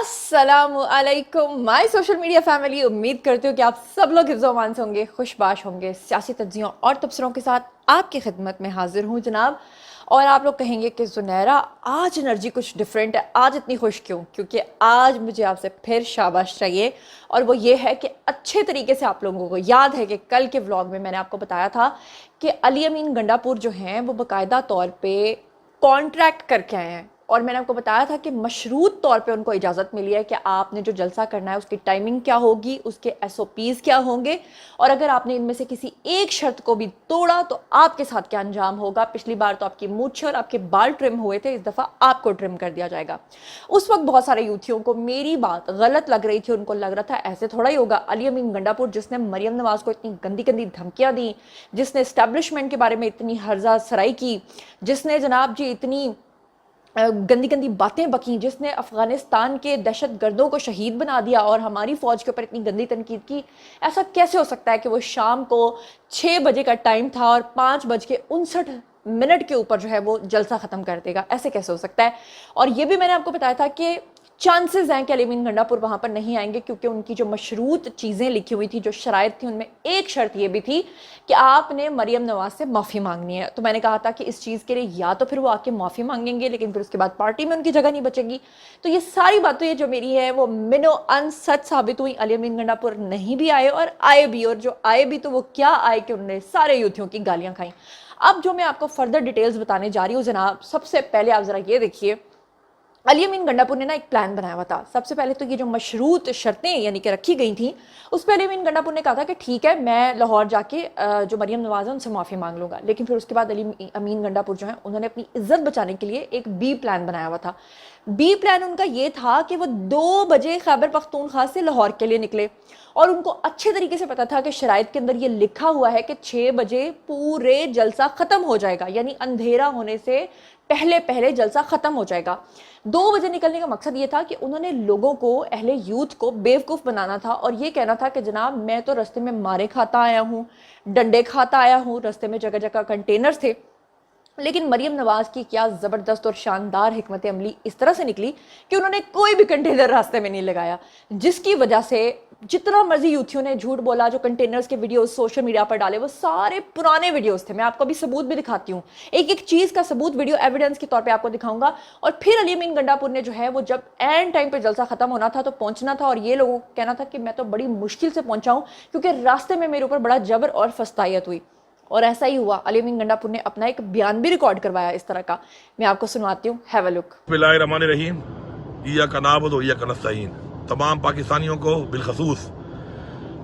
अस्सलाम वालेकुम my social media family. उम्मीद करती हूँ कि आप सब लोग हिफ्ज़-ओ-अमान से होंगे, खुशबाश होंगे। सियासी तज्ज़ियों और तबसरों के साथ आपकी खिदमत में हाजिर हूँ जनाब। और आप लोग कहेंगे कि ज़ुनैरा आज एनर्जी कुछ डिफरेंट है, आज इतनी खुश क्यों? क्योंकि आज मुझे आपसे फिर शाबाश चाहिए, और वो ये है कि अच्छे तरीके से आप लोगों को याद है कि कल के व्लॉग में मैंने आपको बताया था कि अली अमीन गंडापुर जो हैं वो बाकायदा तौर पे कॉन्ट्रैक्ट करके आए हैं। और मैंने आपको बताया था कि मशरूत तौर पे उनको इजाज़त मिली है कि आपने जो जलसा करना है उसकी टाइमिंग क्या होगी, उसके SOPs क्या होंगे, और अगर आपने इनमें से किसी एक शर्त को भी तोड़ा तो आपके साथ क्या अंजाम होगा। पिछली बार तो आपकी मूंछ और आपके बाल ट्रिम हुए थे, इस दफ़ा आपको ट्रिम कर दिया जाएगा। उस वक्त बहुत सारे यूथियों को मेरी बात गलत लग रही थी, उनको लग रहा था ऐसे थोड़ा ही होगा। अली अमीन गंडापुर जिसने मरियम नवाज को इतनी गंदी गंदी धमकियाँ दी, जिसने इस्टेब्लिशमेंट के बारे में इतनी हर्जा सराई की, जिसने जनाब जी इतनी गंदी गंदी बातें बकी, जिसने अफ़गानिस्तान के दहशत गर्दों को शहीद बना दिया और हमारी फ़ौज के ऊपर इतनी गंदी तनकीद की, ऐसा कैसे हो सकता है कि वो शाम को 6 बजे का टाइम था और 5:59 के ऊपर जो है वो जलसा ख़त्म कर देगा? ऐसे कैसे हो सकता है? और ये भी मैंने आपको बताया था कि चांसेस हैं कि अली अमीन गंडापुर वहाँ पर नहीं आएंगे, क्योंकि उनकी जो मशरूत चीज़ें लिखी हुई थी, जो शराइत थी, उनमें एक शर्त ये भी थी कि आपने मरियम नवाज से माफ़ी मांगनी है। तो मैंने कहा था कि इस चीज़ के लिए या तो फिर वो आके माफ़ी मांगेंगे, लेकिन फिर उसके बाद पार्टी में उनकी जगह नहीं बचेगी। तो ये सारी बातें जो मेरी है वो मिनो अन सच साबित हुई। अली अमीन गंडापुर नहीं भी आए और आए भी, और जो आए भी तो वो क्या आए कि उन्होंने सारे यूथियों की गालियाँ खाई। अब जो मैं आपको फर्दर डिटेल्स बताने जा रही हूँ जनाब, सबसे पहले आप ज़रा ये देखिए, अली अमीन गंडापुर ने ना एक प्लान बनाया हुआ था। सबसे पहले तो ये जो मशरूत शर्तें यानी कि रखी गई थी, उस पर अली अमीन गंडापुर ने कहा था कि ठीक है, मैं लाहौर जाके जो मरियम नवाज है उनसे माफ़ी मांग लूँगा। लेकिन फिर उसके बाद अली अमीन गंडापुर जो है उन्होंने अपनी इज्जत बचाने के लिए एक बी प्लान बनाया हुआ था। बी प्लान उनका ये था कि वो 2 बजे खैबर पख्तूनख्वा से लाहौर के लिए निकले, और उनको अच्छे तरीके से पता था कि शराइत के अंदर ये लिखा हुआ है कि 6 बजे पूरे जलसा ख़त्म हो जाएगा, यानी अंधेरा होने से पहले पहले जलसा ख़त्म हो जाएगा। 2 बजे निकलने का मकसद ये था कि उन्होंने लोगों को, अहले यूथ को बेवकूफ़ बनाना था और ये कहना था कि जनाब मैं तो रास्ते में मारे खाता आया हूँ, डंडे खाता आया हूँ, रास्ते में जगह जगह कंटेनर्स थे। लेकिन मरियम नवाज की क्या ज़बरदस्त और शानदार हिकमत अमली इस तरह से निकली कि उन्होंने कोई भी कंटेनर रास्ते में नहीं लगाया, जिसकी वजह से जितना मर्जी यूथियों ने झूठ बोला, जो कंटेनर्स के वीडियोस सोशल मीडिया पर डाले वो सारे पुराने वीडियोस थे। मैं आपको अभी सबूत भी दिखाती हूँ, एक एक चीज़ का सबूत वीडियो एविडेंस के तौर पे आपको दिखाऊंगा। और फिर अली अमीन गंडापुर ने जो है वो जब एंड टाइम पे जलसा खत्म होना था तो पहुंचना था, और ये लोगों को कहना था कि मैं तो बड़ी मुश्किल से पहुंचा हूँ क्योंकि रास्ते में मेरे ऊपर बड़ा जबर और फस्तायत हुई। और ऐसा ही हुआ। अली अमीन गंडापुर ने अपना एक बयान भी रिकॉर्ड करवाया इस तरह का, मैं आपको सुनवाती हूँ, हैव अ लुक। बिस्मिल्लाहिर्रहमानिर्रहीम, इय्याका नअबुदु व इय्याका नस्तईन। तमाम पाकिस्तानियों को बिलखसूस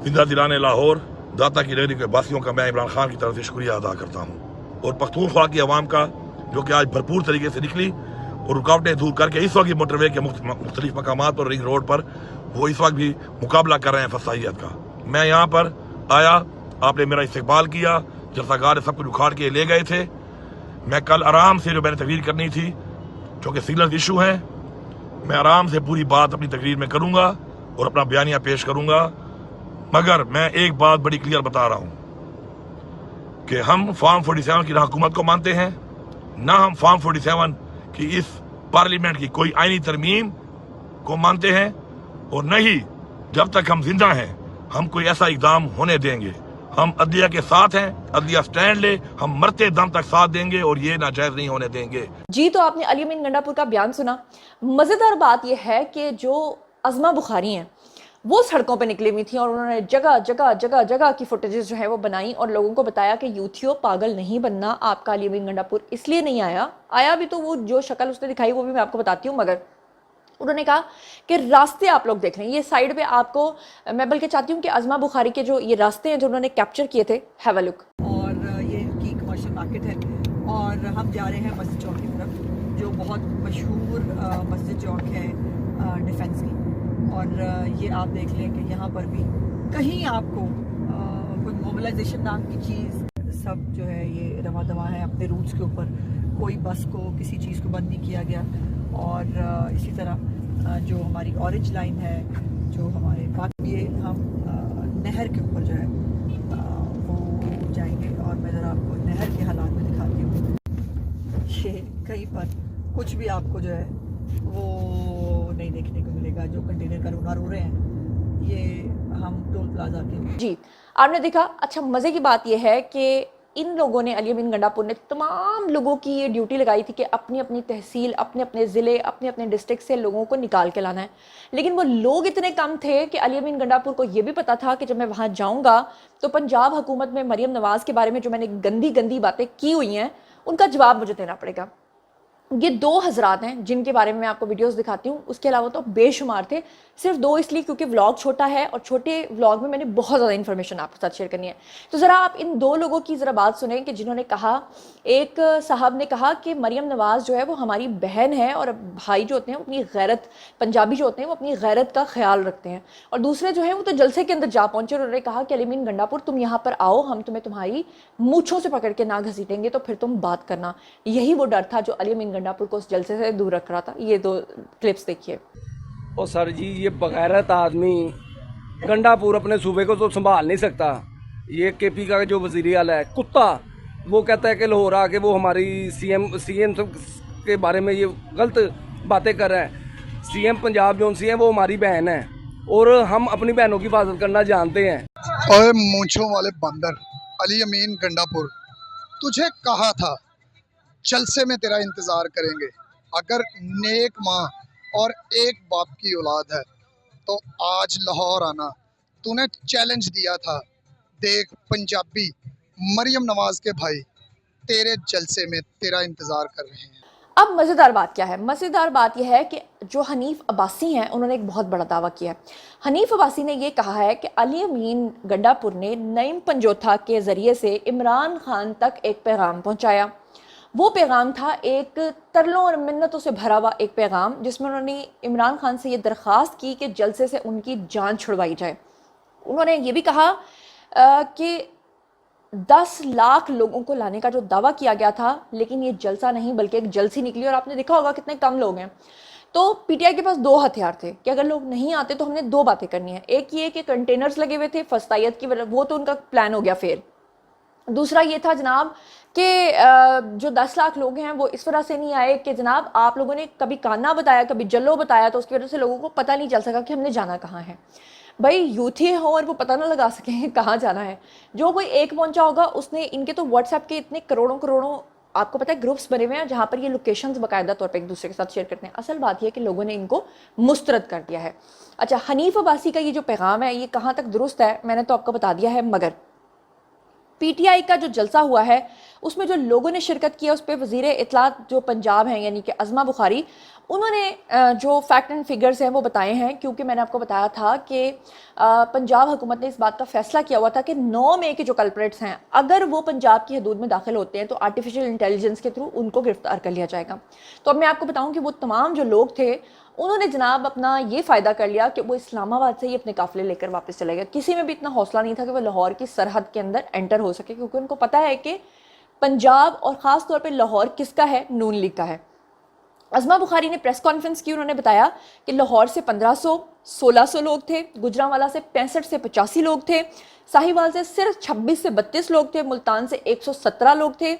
जिंदा दिलाने लाहौर दाता की नगरी के वासियों का मैं इमरान खान की तरफ से शुक्रिया अदा करता हूँ, और पख्तूनख्वा की आवाम का जो कि आज भरपूर तरीके से निकली और रुकावटें दूर करके इस वक्त मोटरवे के मुख्तलिफ मकामात पर, रिंग रोड पर वो इस वक्त भी मुकाबला कर रहे हैं फसाइयत का। मैं यहाँ पर आया, आपने मेरा इस्तकबाल किया, जलसागार सब कुछ उखाड़ के ले गए थे। मैं कल आराम से जो मैंने तकरीर करनी थी, चूँकि सीरियस इशू है, मैं आराम से पूरी बात अपनी तकरीर में करूँगा और अपना बयानिया पेश करूँगा। मगर मैं एक बात बड़ी क्लियर बता रहा हूँ कि हम फॉर्म 47 की ना हुकूमत को मानते हैं, ना हम फॉर्म 47 की इस पार्लियामेंट की कोई आईनी तरमीम को मानते हैं, और न ही जब तक हम जिंदा हैं हम कोई ऐसा इक़दाम होने देंगे। हम अदलिया के साथ हैं, अदलिया स्टैंड ले, हम मरते दम तक साथ देंगे और ये नाजायज नहीं होने देंगे। जी, तो आपने अली अमीन गंडापुर का बयान सुना। मजेदार बात यह है कि जो अज़मा बुखारी हैं वो सड़कों पे निकली हुई थी, और उन्होंने जगह जगह जगह जगह की फुटेजेस जो है वो बनाई और लोगों को बताया कि यूथियों पागल नहीं बनना, आपका अली अमीन गंडापुर इसलिए नहीं आया भी तो वो जो शक्ल उसने दिखाई वो भी मैं आपको बताती हूँ। मगर उन्होंने कहा कि रास्ते आप लोग देख रहे हैं, ये साइड पे आपको मैं बल्कि चाहती हूँ कि अज़मा बुखारी के जो ये रास्ते हैं जो उन्होंने कैप्चर किए थे, हैव अ लुक। और ये की कमर्शियल मार्केट है और हम जा रहे हैं मस्जिद चौक की तरफ, जो बहुत मशहूर मस्जिद चौक है डिफेंस की। और ये आप देख लें कि यहाँ पर भी कहीं आपको कोई मोबिलाइजेशन नाम की चीज़, सब जो है ये रवा दवा है अपने रूट्स के ऊपर, कोई बस को किसी चीज़ को बंद नहीं किया गया। और इसी तरह जो हमारी ऑरेंज लाइन है, जो हमारे बाकी ये हम नहर के ऊपर जो है वो जाएंगे, और मैं ज़रा आपको नहर के हालात में दिखाती हूँ। ये कहीं पर कुछ भी आपको जो है वो नहीं देखने को मिलेगा। जो कंटेनर का रोना रो रहे हैं, ये हम टोल प्लाजा के जी, आपने देखा। अच्छा, मज़े की बात यह है कि इन लोगों ने, अली अमीन गंडापुर ने तमाम लोगों की ये ड्यूटी लगाई थी कि अपनी अपनी तहसील, अपने अपने ज़िले, अपने अपने डिस्ट्रिक्ट से लोगों को निकाल के लाना है। लेकिन वो लोग इतने कम थे कि अली अमीन गंडापुर को ये भी पता था कि जब मैं वहाँ जाऊँगा तो पंजाब हुकूमत में मरीम नवाज़ के बारे में जो मैंने गंदी गंदी बातें की हुई हैं उनका जवाब मुझे देना पड़ेगा। ये 2 हज़रात हैं जिनके बारे में मैं आपको वीडियोस दिखाती हूँ, उसके अलावा तो बेशुमार थे। सिर्फ 2 इसलिए क्योंकि व्लॉग छोटा है और छोटे व्लॉग में मैंने बहुत ज़्यादा इन्फॉर्मेशन आपके साथ शेयर करनी है। तो ज़रा आप इन 2 लोगों की ज़रा बात सुनें कि जिन्होंने कहा, एक साहब ने कहा कि मरीम नवाज़ जो है वो हमारी बहन है और भाई जो होते हैं वो अपनी गैरत, पंजाबी जो होते हैं वो अपनी गैरत का ख्याल रखते हैं। और दूसरे जो हैं वो तो जलसे के अंदर जा पहुँचे और उन्होंने कहा कि अली अमीन गंडापुर तुम यहाँ पर आओ, हम तुम्हें तुम्हारी मूँछों से पकड़ के ना घसीटेंगे तो फिर तुम बात करना। यही वो डर था जो अली अमीन गंडापुर को उस जलसे से दूर रख रहा था। ये 2 क्लिप्स देखिए। ओ सर जी, ये बगैरत आदमी गंडापुर अपने सूबे को तो संभाल नहीं सकता। ये केपी का जो वज़ीर आला है कुत्ता, वो कहता है कि लाहौर आके वो हमारी सीएम के बारे में ये गलत बातें कर रहे हैं। सीएम पंजाब जो सी है वो हमारी बहन है और हम अपनी बहनों की हिफाजत करना जानते हैं। ओए मूंछों वाले बंदर, अली अमीन गंडापुर, तुझे कहा था जलसे में तेरा इंतज़ार करेंगे। अगर नेक माँ और एक बाप की औलाद है तो आज लाहौर आना। तूने चैलेंज दिया था, देख पंजाबी मरियम नवाज के भाई तेरे जलसे में तेरा इंतज़ार कर रहे हैं। अब मज़ेदार बात क्या है? मज़ेदार बात यह है कि जो हनीफ अब्बासी हैं उन्होंने एक बहुत बड़ा दावा किया है। हनीफ अब्बासी ने ये कहा है कि अली अमीन गंडापुर ने नईम पंजोथा के ज़रिए से इमरान खान तक एक पैगाम पहुँचाया। वो पैगाम था एक तरलों और मिन्नतों से भरा हुआ एक पैगाम, जिसमें उन्होंने इमरान खान से ये दरख्वास्त की कि जलसे से उनकी जान छुड़वाई जाए। उन्होंने ये भी कहा कि 10 लाख लोगों को लाने का जो दावा किया गया था, लेकिन ये जलसा नहीं बल्कि एक जलसी निकली। और आपने देखा होगा कितने कम लोग हैं। तो पीटीआई के पास 2 हथियार थे कि अगर लोग नहीं आते तो हमने 2 बातें करनी है। एक ये कि कंटेनर्स लगे हुए थे फस्तायत की, वो तो उनका प्लान हो गया फेल। दूसरा ये था जनाब कि जो 10 लाख लोग हैं वो इस वजह से नहीं आए कि जनाब आप लोगों ने कभी काना बताया, कभी जल्लो बताया, तो उसकी वजह से लोगों को पता नहीं चल सका कि हमने जाना कहाँ है। भाई यूथ ही हो और वो पता ना लगा सकें कहाँ जाना है। जो कोई एक पहुंचा होगा उसने, इनके तो व्हाट्सएप के इतने करोड़ों करोड़ों आपको पता है ग्रुप्स बने हुए हैं जहाँ पर ये लोकेशंस बाकायदा तौर पर एक दूसरे के साथ शेयर करते हैं। असल बात यह है कि लोगों ने इनको मुस्तरद कर दिया है। अच्छा, हनीफ अब्बासी का ये जो पैगाम है ये कहाँ तक दुरुस्त है मैंने तो आपको बता दिया है, मगर पीटीआई का जो जलसा हुआ है उसमें जो लोगों ने शिरकत की है उस पर वज़ीर इत्तलात जो पंजाब हैं यानी कि अज़मा बुखारी, उन्होंने जो फैक्ट एंड फिगर्स हैं वो बताए हैं। क्योंकि मैंने आपको बताया था कि पंजाब हुकूमत ने इस बात का फैसला किया हुआ था कि 9 मई के जो कल्प्रेट्स हैं अगर वो पंजाब की हदूद में दाखिल होते हैं तो आर्टिफिशियल इंटेलिजेंस के थ्रू उनको गिरफ्तार कर लिया जाएगा। तो अब मैं आपको बताऊं कि वो तमाम जो लोग थे उन्होंने जनाब अपना ये फ़ायदा कर लिया कि वो इस्लामाबाद से ही अपने काफ़िले लेकर वापस चले गए। किसी में भी इतना हौसला नहीं था कि वो लाहौर की सरहद के अंदर एंटर हो सके, क्योंकि उनको पता है कि पंजाब और ख़ास तौर पे लाहौर किसका है, नून लीग का है। अज़मा बुखारी ने प्रेस कॉन्फ्रेंस की, उन्होंने बताया कि लाहौर से 1500-1600 लोग थे, गुजरांवाला से 65 से 85 लोग थे, साहिवाल से सिर्फ 26 से 32 लोग थे, मुल्तान से 117 लोग थे,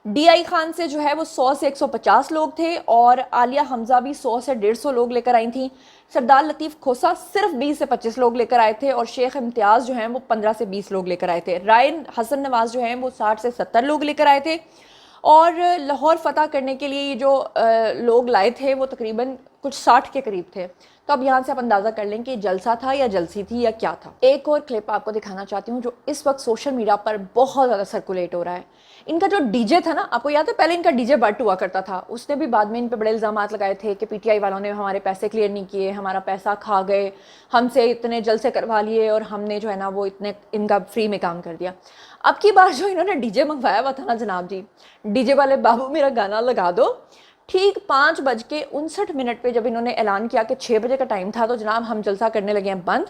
डीआई खान से जो है वो 100 से 150 लोग थे और आलिया हमजा भी 100 से 150 लोग लेकर आई थी। सरदार लतीफ़ खोसा सिर्फ 20 से 25 लोग लेकर आए थे और शेख इम्तियाज़ जो हैं वो 15 से 20 लोग लेकर आए थे। रायन हसन नवाज़ जो हैं वो 60 से 70 लोग लेकर आए थे। और लाहौर फ़तह करने के लिए जो लोग लाए थे वो तकरीबन कुछ 60 के करीब थे। तो अब यहाँ से आप अंदाज़ा कर लें कि जलसा था या जलसी थी या क्या था। एक और क्लिप आपको दिखाना चाहती हूँ जो इस वक्त सोशल मीडिया पर बहुत ज़्यादा सर्कुलेट हो रहा है। इनका जो डीजे था ना, आपको याद है पहले इनका डीजे बट हुआ करता था, उसने भी बाद में इन पे बड़े इल्ज़ाम लगाए थे कि पीटीआई वालों ने हमारे पैसे क्लियर नहीं किए, हमारा पैसा खा गए, हमसे इतने जलसे करवा लिए और हमने जो है ना वो इतने इनका फ्री में काम कर दिया। अब की बार जो इन्होंने डीजे मंगवाया हुआ था ना जनाब जी, डीजे वाले बाबू मेरा गाना लगा दो, ठीक 5:59 पे जब इन्होंने ऐलान किया कि 6 बजे का टाइम था तो जनाब हम जलसा करने लगे हैं बंद।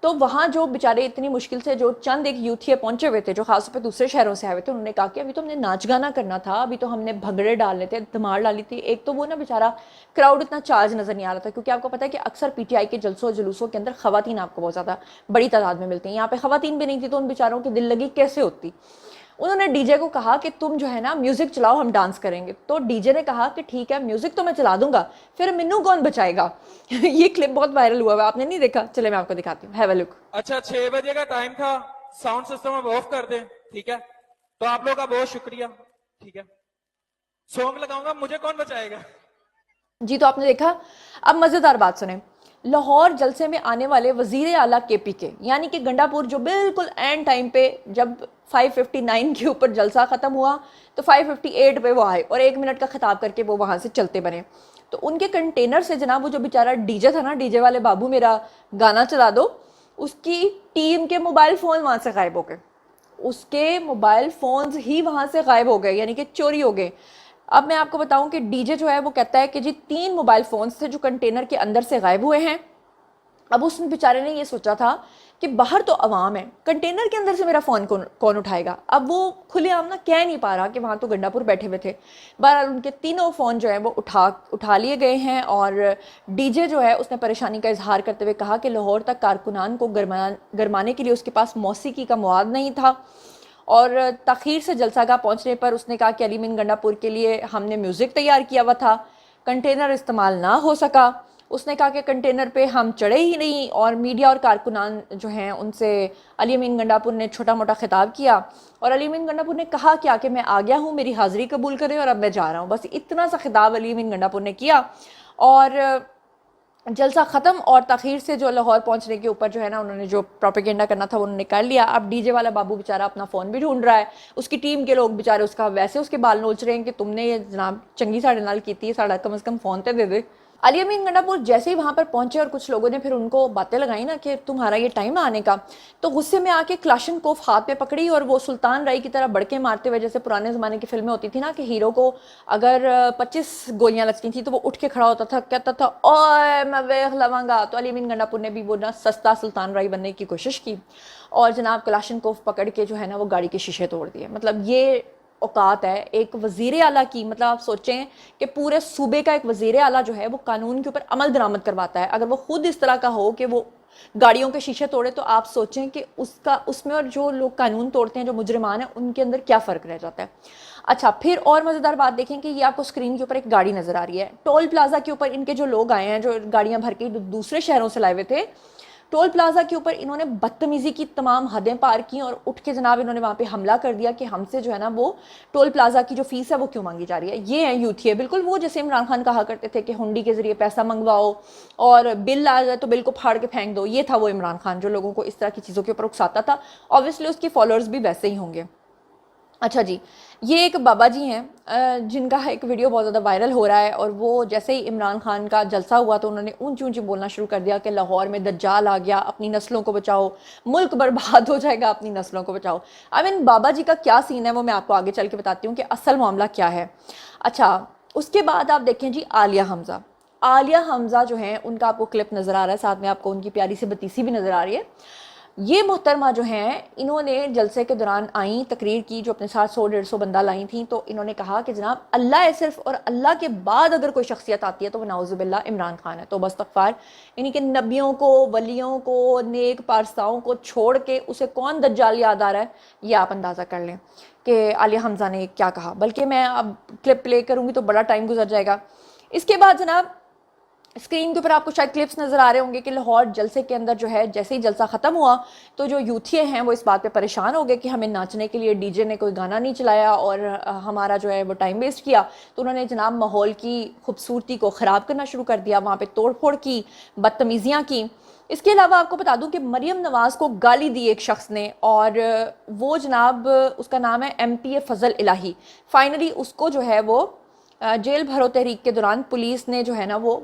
तो वहाँ जो बेचारे इतनी मुश्किल से जो चंद एक यूथिया पहुंचे हुए थे जो खासतौर पे दूसरे शहरों से आए हुए थे, उन्होंने कहा कि अभी तो हमने नाच गाना करना था, अभी तो हमने भगड़े डालने थे, धमाल डाली थी। एक तो वो ना बेचारा क्राउड इतना चार्ज नज़र नहीं आ रहा था, क्योंकि आपको पता है कि अक्सर पीटीआई के जलसों जुलूसों के अंदर ख़वातीन आपको बहुत ज़्यादा बड़ी तादाद में मिलती हैं। यहाँ पे ख़वातीन भी नहीं थी तो उन बेचारों की दिल लगी कैसे होती। انہوں نے ڈی جے کو کہا کہ تم جو ہے نا میوزک چلاؤ, ہم ڈانس کریں گے. تو ڈی جے نے کہا کہ ٹھیک ہے میوزک تو میں چلا دوں گا, پھر منو کون بچائے گا. یہ کلپ بہت وائرل ہوا ہے, آپ نے نہیں دیکھا؟ چلے میں آپ کو دکھاتی ہوں, ہیو اے لک. اچھا 6 بجے کا ٹائم تھا, ساؤنڈ سسٹم اب آف کر دیں, ٹھیک ہے؟ تو آپ لوگ کا بہت شکریہ, ٹھیک ہے؟ سونگ لگاؤں گا, مجھے کون بچائے گا؟ جی تو آپ نے دیکھا. اب مزیدار بات سنیں. لاہور جلسے میں آنے والے وزیر اعلیٰ کے پی کے یعنی کہ گنڈا پور, جو بالکل اینڈ ٹائم پہ جب 5:59 کے اوپر جلسہ ختم ہوا تو 5:58 پہ وہ آئے اور 1 منٹ کا خطاب کر کے وہ وہاں سے چلتے بنے. تو ان کے کنٹینر سے جناب وہ جو بیچارہ ڈی جے تھا نا, ڈی جے والے بابو میرا گانا چلا دو, اس کی ٹیم کے موبائل فون وہاں سے غائب ہو گئے. اس کے موبائل فونز ہی وہاں سے غائب ہو گئے, یعنی کہ چوری ہو گئے. اب میں آپ کو بتاؤں کہ ڈی جے جو ہے وہ کہتا ہے کہ جی 3 موبائل فونز تھے جو کنٹینر کے اندر سے غائب ہوئے ہیں. اب اس بیچارے نے یہ سوچا تھا کہ باہر تو عوام ہے, کنٹینر کے اندر سے میرا فون کون اٹھائے گا. اب وہ کھلے عام نہ کہہ نہیں پا رہا کہ وہاں تو گنڈا پور بیٹھے ہوئے تھے. بہرحال ان کے تینوں فون جو ہیں وہ اٹھا لیے گئے ہیں. اور ڈی جے جو ہے اس نے پریشانی کا اظہار کرتے ہوئے کہا کہ لاہور تک کارکنان کو گرمانے کے لیے اس کے پاس موسیقی کا مواد نہیں تھا, اور تاخیر سے جلسہ گاہ پہنچنے پر اس نے کہا کہ علی امین گنڈا پور کے لیے ہم نے میوزک تیار کیا ہوا تھا, کنٹینر استعمال نہ ہو سکا. اس نے کہا کہ کنٹینر پہ ہم چڑھے ہی نہیں, اور میڈیا اور کارکنان جو ہیں ان سے علی امین گنڈا پور نے چھوٹا موٹا خطاب کیا, اور علی امین گنڈا پور نے کہا کیا کہ میں آ گیا ہوں, میری حاضری قبول کریں اور اب میں جا رہا ہوں. بس اتنا سا خطاب علی امین گنڈا پور نے کیا, اور جلسہ ختم. اور تاخیر سے جو لاہور پہنچنے کے اوپر جو ہے نا انہوں نے جو پروپیگنڈا کرنا تھا وہ انہوں نے کر لیا. اب ڈی جے والا بابو بیچارہ اپنا فون بھی ڈھونڈ رہا ہے, اس کی ٹیم کے لوگ بیچارے اس کا ویسے اس کے بال نوچ رہے ہیں کہ تم نے یہ جناب چنگی ساڑے نال کیتی ہے, ساڑا کم از کم فون تے دے دے. علی امین گنڈا پور جیسے ہی وہاں پر پہنچے اور کچھ لوگوں نے پھر ان کو باتیں لگائی نا کہ تمہارا یہ ٹائم ہے آنے کا, تو غصے میں آ کے کلاشن کوف ہاتھ پہ پکڑی اور وہ سلطان رائی کی طرح بڑکے مارتے ہوئے, جیسے پرانے زمانے کی فلمیں ہوتی تھی نا کہ ہیرو کو اگر 25 گولیاں لگتی تھیں تو وہ اٹھ کے کھڑا ہوتا تھا, کہتا تھا اوے میں ویخ لواں گا. تو علی امین گنڈا پور نے بھی وہ نا سستا سلطان رائی بننے کی کوشش کی, اور جناب کلاشن کوف پکڑ کے جو ہے نا وہ گاڑی کے شیشے توڑ دیے. مطلب یہ اوقات ہے ایک وزیر اعلیٰ کی. مطلب آپ سوچیں کہ پورے صوبے کا ایک وزیر اعلیٰ جو ہے وہ قانون کے اوپر عمل درآمد کرواتا ہے, اگر وہ خود اس طرح کا ہو کہ وہ گاڑیوں کے شیشے توڑے, تو آپ سوچیں کہ اس میں اور جو لوگ قانون توڑتے ہیں, جو مجرمان ہیں, ان کے اندر کیا فرق رہ جاتا ہے. اچھا پھر اور مزیدار بات دیکھیں کہ یہ آپ کو اسکرین کے اوپر ایک گاڑی نظر آ رہی ہے. ٹول پلازا کے اوپر ان کے جو لوگ آئے ہیں, جو گاڑیاں بھر کے دوسرے شہروں سے لائے ہوئے تھے, ٹول پلازا کے اوپر انہوں نے بدتمیزی کی تمام حدیں پار کی, اور اٹھ کے جناب انہوں نے وہاں پہ حملہ کر دیا کہ ہم سے جو ہے نا وہ ٹول پلازا کی جو فیس ہے وہ کیوں مانگی جا رہی ہے. یہ ہے یوتھی ہے بالکل وہ جیسے عمران خان کہا کرتے تھے کہ ہنڈی کے ذریعے پیسہ منگواؤ اور بل آ جائے تو بل کو پھاڑ کے پھینک دو. یہ تھا وہ عمران خان جو لوگوں کو اس طرح کی چیزوں کے اوپر اکساتا تھا. اوبویسلی اس کے فالوورز بھی ویسے ہی ہوں گے. اچھا جی, یہ ایک بابا جی ہیں جن کا ایک ویڈیو بہت زیادہ وائرل ہو رہا ہے, اور وہ جیسے ہی عمران خان کا جلسہ ہوا تو انہوں نے اونچی اونچی بولنا شروع کر دیا کہ لاہور میں دجال آ گیا, اپنی نسلوں کو بچاؤ, ملک برباد ہو جائے گا, اپنی نسلوں کو بچاؤ. بابا جی کا کیا سین ہے وہ میں آپ کو آگے چل کے بتاتی ہوں کہ اصل معاملہ کیا ہے. اچھا اس کے بعد آپ دیکھیں جی عالیہ حمزہ جو ہیں ان کا آپ کو کلپ نظر آ رہا ہے, ساتھ میں آپ کو ان کی پیاری سی بتیسی بھی نظر آ رہی ہے. یہ محترمہ جو ہیں انہوں نے جلسے کے دوران آئیں, تقریر کی, جو اپنے ساتھ 100-150 بندہ لائیں تھیں, تو انہوں نے کہا کہ جناب اللہ ہے صرف, اور اللہ کے بعد اگر کوئی شخصیت آتی ہے تو وہ نعوذ باللہ عمران خان ہے. تو بس استغفار, یعنی کہ نبیوں کو, ولیوں کو, نیک پارساؤں کو چھوڑ کے اسے کون دجال یاد آ رہا ہے, یہ آپ اندازہ کر لیں کہ عالیہ حمزہ نے کیا کہا. بلکہ میں اب کلپ پلے کروں گی تو بڑا ٹائم گزر جائے گا. اس کے بعد جناب اسکرین کے اوپر آپ کو شاید کلپس نظر آ رہے ہوں گے کہ لاہور جلسے کے اندر جو ہے جیسے ہی جلسہ ختم ہوا تو جو یوتھیے ہیں وہ اس بات پہ پریشان ہو گئے کہ ہمیں ناچنے کے لیے ڈی جے نے کوئی گانا نہیں چلایا اور ہمارا جو ہے وہ ٹائم ویسٹ کیا. تو انہوں نے جناب ماحول کی خوبصورتی کو خراب کرنا شروع کر دیا, وہاں پہ توڑ پھوڑ کی, بدتمیزیاں کی. اس کے علاوہ آپ کو بتا دوں کہ مریم نواز کو گالی دی ایک شخص نے, اور وہ جناب اس کا نام ہے MP فضل الہی. فائنلی اس کو جو ہے وہ جیل بھرو تحریک کے دوران پولیس نے جو ہے نا وہ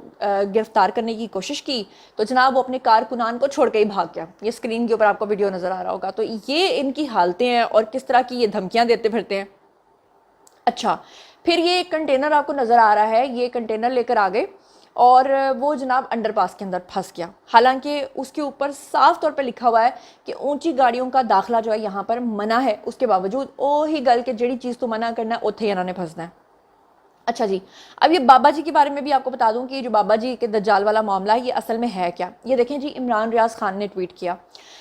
گرفتار کرنے کی کوشش کی, تو جناب وہ اپنے کارکنان کو چھوڑ کے ہی بھاگ گیا. یہ اسکرین کے اوپر آپ کو ویڈیو نظر آ رہا ہوگا. تو یہ ان کی حالتیں ہیں اور کس طرح کی یہ دھمکیاں دیتے پھرتے ہیں. اچھا پھر یہ ایک کنٹینر آپ کو نظر آ رہا ہے, یہ کنٹینر لے کر آ گئے اور وہ جناب انڈر پاس کے اندر پھنس گیا. حالانکہ اس کے اوپر صاف طور پہ لکھا ہوا ہے کہ اونچی گاڑیوں کا داخلہ جو ہے یہاں پر منع ہے, اس کے باوجود ہی گل کہ جڑی چیز تو منع کرنا ہے اوتھے انہوں نے پھنسنا ہے. अच्छा जी, अब ये बाबा जी के बारे में भी आपको बता दूं कि ये जो बाबा जी के दज्जाल वाला मामला है ये असल में है क्या। ये देखें जी, इमरान रियाज खान ने ट्वीट किया,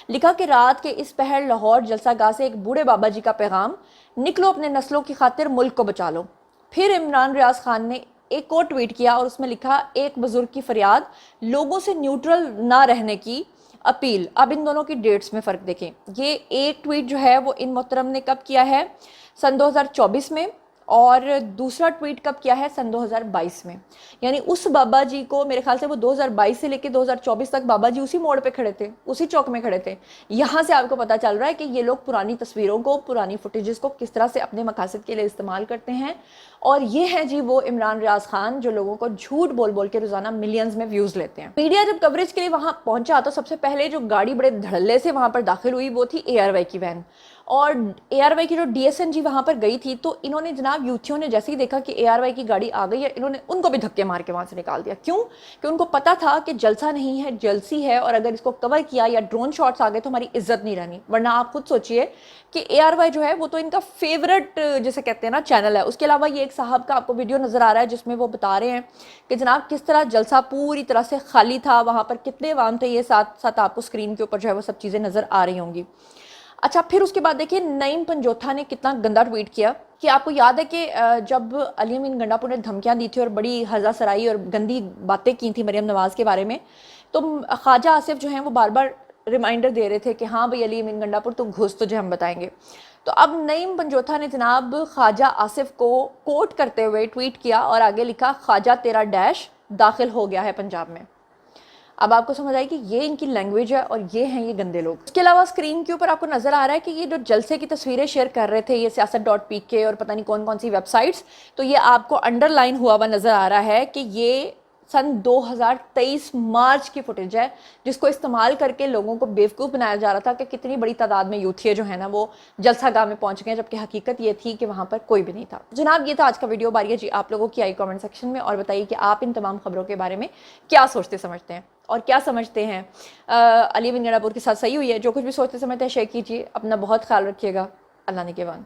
लिखा कि रात के इस पहर लाहौर जलसा गाह से एक बूढ़े बाबा जी का पैगाम, निकलो अपने नस्लों की खातिर मुल्क को बचा लो। फिर इमरान रियाज खान ने एक और ट्वीट किया और उसमें लिखा, एक बुजुर्ग की फरियाद, लोगों से न्यूट्रल ना रहने की अपील। अब इन दोनों की डेट्स में फ़र्क देखें। ये एक ट्वीट जो है वो इन मोहतरम ने कब किया है, सन 2024 में, और दूसरा ट्वीट कब किया है, सन 2022 में। यानी उस बाबा जी को मेरे ख्याल से वो 2022 से लेकर 2024 तक बाबा जी उसी मोड़ पे खड़े थे, उसी चौक में खड़े थे। यहाँ से आपको पता चल रहा है कि ये लोग पुरानी तस्वीरों को, पुरानी फुटेजेस को किस तरह से अपने मकासद के लिए इस्तेमाल करते हैं। और ये है जी वो इमरान रियाज खान जो लोगों को झूठ बोल बोल के रोजाना मिलियंस में व्यूज लेते हैं। मीडिया जब कवरेज के लिए वहाँ पहुंचा तो सबसे पहले जो गाड़ी बड़े धड़ल्ले से वहाँ पर दाखिल हुई वो थी ARY की वैन। और ARY की जो DSNG वहाँ पर गई थी तो इन्होंने जनाब यूथियों ने जैसे ही देखा कि ARY की गाड़ी आ गई है, इन्होंने उनको भी धक्के मार के वहाँ से निकाल दिया। क्यों? कि उनको पता था कि जलसा नहीं है, जलसी है, और अगर इसको कवर किया या ड्रोन शॉट्स आ गए तो हमारी इज्जत नहीं रहनी। वरना आप खुद सोचिए कि ARY जो है वो तो इनका फेवरेट जिसे कहते हैं ना चैनल है। उसके अलावा ये एक साहब का आपको वीडियो नज़र आ रहा है जिसमें वो बता रहे हैं कि जनाब किस तरह जलसा पूरी तरह से खाली था, वहाँ पर कितने अवाम थे, ये साथ साथ आपको स्क्रीन के ऊपर जो है वो सब चीज़ें नज़र आ रही होंगी। अच्छा, फिर उसके बाद देखिए नईम पंजोथा ने कितना गंदा ट्वीट किया कि आपको याद है कि जब अली अमीन गंडापुर ने धमकियां दी थी और बड़ी हज़ा सराई और गंदी बातें की थी मरियम नवाज़ के बारे में, तो ख्वाजा आसिफ जो हैं वो बार बार रिमाइंडर दे रहे थे कि हाँ भाई अली अमीन गंडापुर तो घुस तुझे हम बताएंगे। तो अब नईम पंजोथा ने जनाब ख्वाजा आसिफ को कोट करते हुए ट्वीट किया और आगे लिखा, ख्वाजा तेरा डैश दाखिल हो गया है पंजाब में। अब आपको समझ आई कि ये इनकी लैंग्वेज है और ये हैं ये गंदे लोग। इसके अलावा स्क्रीन के ऊपर आपको नजर आ रहा है कि ये जो जलसे की तस्वीरें शेयर कर रहे थे ये siyaset.pk और पता नहीं कौन कौन सी वेबसाइट्स, तो ये आपको अंडरलाइन हुआ हुआ नजर आ रहा है कि ये सन 2023 मार्च की फुटेज है जिसको इस्तेमाल करके लोगों को बेवकूफ़ बनाया जा रहा था कि कितनी बड़ी तादाद में यूथिये जो है ना वो जलसा गाह में पहुंच गए, जबकि हकीकत ये थी कि वहां पर कोई भी नहीं था। जनाब ये था आज का वीडियो। बारी जी आप लोगों की आई कमेंट सेक्शन में और बताइए कि आप इन तमाम खबरों के बारे में क्या सोचते समझते हैं और क्या समझते हैं अली अमीन गंडापुर के साथ सही हुई है। जो कुछ भी सोचते समझते हैं शेयर कीजिए। अपना बहुत ख्याल रखिएगा। अल्लाह निगहबान।